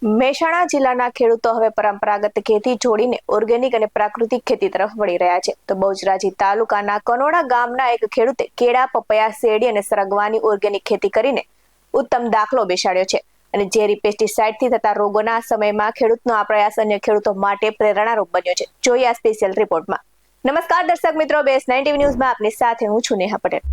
મહેસાણા જિલ્લાના ખેડૂતો હવે પરંપરાગત ખેતી છોડીને ઓર્ગેનિક અને પ્રાકૃતિક ખેતી તરફ વળી રહ્યા છે. તો બહુચરાજી તાલુકાના કનોડા ગામના એક ખેડૂતે કેળા, પપૈયા, શેરડી અને સરગવાની ઓર્ગેનિક ખેતી કરીને ઉત્તમ દાખલો બેસાડ્યો છે. અને ઝેરી પેસ્ટિસાઇડથી થતા રોગોના સમયમાં ખેડૂતનો આ પ્રયાસ અન્ય ખેડૂતો માટે પ્રેરણારૂપ બન્યો છે. જોઈએ આ સ્પેશિયલ રિપોર્ટમાં. નમસ્કાર દર્શક મિત્રો, BS9 ન્યૂઝમાં આપની સાથે હું છું નેહા પટેલ.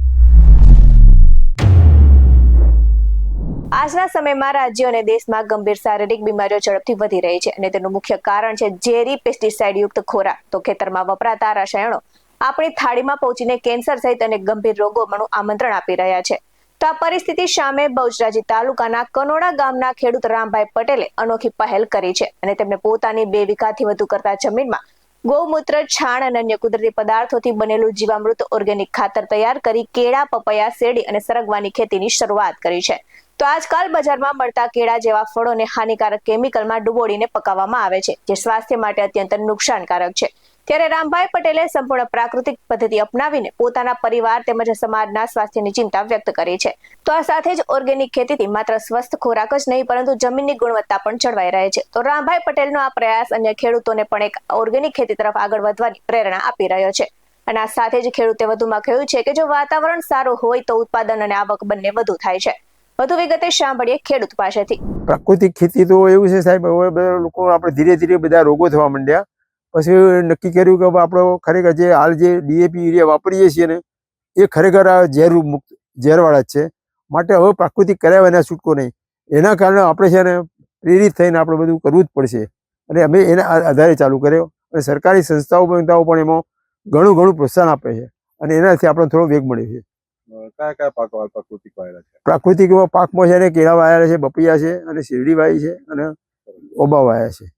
આજના સમયમાં રાજ્ય અને દેશમાં ગંભીર શારીરિક બીમારીઓ ઝડપથી વધી રહી છે અને તેનું મુખ્ય કારણ છે ઝેરી પેસ્ટિસાઇડ યુક્ત ખોરાક. તો ખેતરમાં વપરાતા રસાયણો આપણી થાળીમાં પહોંચીને કેન્સર સહિત અનેક ગંભીર રોગોનું આમંત્રણ આપી રહ્યા છે. તો આ પરિસ્થિતિ સામે બહુચરાજી તાલુકાના કનોડા ગામના ખેડૂત રામભાઈ પટેલે અનોખી પહેલ કરી છે અને તેમને પોતાની 2 વીઘાથી વધુ કરતા જમીનમાં ગૌમૂત્ર, છાણ અને અન્ય કુદરતી પદાર્થોથી બનેલું જીવામૃત ઓર્ગેનિક ખાતર તૈયાર કરી કેળા, પપૈયા, શેરડી અને સરગવાની ખેતીની શરૂઆત કરી છે. તો આજકાલ બજારમાં મળતા કેળા જેવા ફળોને હાનિકારક કેમિકલમાં ડુબોડીને પકાવવામાં આવે છે, જે સ્વાસ્થ્ય માટે અત્યંત નુકસાનકારક છે. ત્યારે રામભાઈ પટેલે સંપૂર્ણ પ્રાકૃતિક પદ્ધતિ અપનાવીને પોતાના પરિવાર તેમજ સમાજના સ્વાસ્થ્યની ચિંતા વ્યક્ત કરી છે. તો આ સાથે જ ઓર્ગેનિક ખેતીથી માત્ર સ્વસ્થ ખોરાક જ નહીં, પરંતુ જમીનની ગુણવત્તા પણ જળવાઈ રહે છે. તો રામભાઈ પટેલનો આ પ્રયાસ અન્ય ખેડૂતોને પણ એક ઓર્ગેનિક ખેતી તરફ આગળ વધવાની પ્રેરણા આપી રહ્યો છે. અને આ સાથે જ ખેડૂતે વધુમાં કહ્યું છે કે જો વાતાવરણ સારું હોય તો ઉત્પાદન અને આવક બંને વધુ થાય છે. વધુ વિગતે સાંભળીએ ખેડૂત પાસેથી. પ્રાકૃતિક ખેતી તો એવું છે સાહેબ, હવે બધા લોકો આપણે ધીરે ધીરે બધા રોગો થવા માંડ્યા. પછી નક્કી કર્યું કે આપણે ખરેખર જે હાલ જે DAP યુરિયા વાપરીએ છીએ ને એ ખરેખર આ ઝેરવાળા જ છે. માટે હવે પ્રાકૃતિક કર્યા વિના છૂટકો નહીં. એના કારણે આપણે છે ને પ્રેરિત થઈને આપણે બધું કરવું જ પડશે. અને અમે એના આધારે ચાલુ કર્યો અને સરકારી સંસ્થાઓ પણ એમાં ઘણું પ્રોત્સાહન આપે છે અને એનાથી આપણે થોડો વેગ મળ્યો છે. કયા પાક પ્રાકૃતિક વાયેલા છે? પ્રાકૃતિક પાકમાં છે ને કેળા વાયેલા છે, પપૈયા છે અને શેરડી વાવી છે અને ઓબા વાયા છે.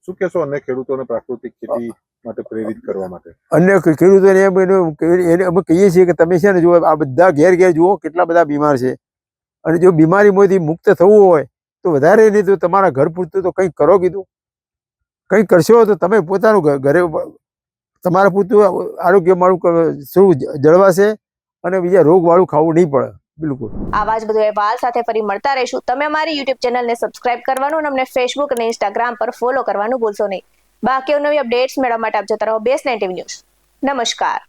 શું કહેશો અન્ય ખેડૂતોને પ્રાકૃતિક ખેતી માટે પ્રેરિત કરવા માટે? અન્ય ખેડૂતોને અમે કહીએ છીએ કે તમે છે ને જુઓ, આ બધા ઘેર જુઓ કેટલા બધા બીમાર છે. અને જો બીમારીમાંથી મુક્ત થવું હોય તો વધારે નહીં તો તમારા ઘર પૂરતું તો કંઈક કરો. કીધું કંઈક કરશો તો તમે પોતાનું ઘરે તમારા પૂરતું આરોગ્ય મારું શું જળવાશે અને બીજા રોગવાળું ખાવું નહીં પડે. બિલકુલ. આવા જ બધું અહેવાલ સાથે ફરી મળતા રહીશું. તમે અમારી YouTube ચેનલને સબસ્ક્રાઇબ કરવાનું અને અમને Facebook અને Instagram પર ફોલો કરવાનું ભૂલશો નહીં. બાકી નવી અપડેટ્સ મેળવવા માટે આપ જોતા રહો BS9 ન્યૂઝ. નમસ્કાર.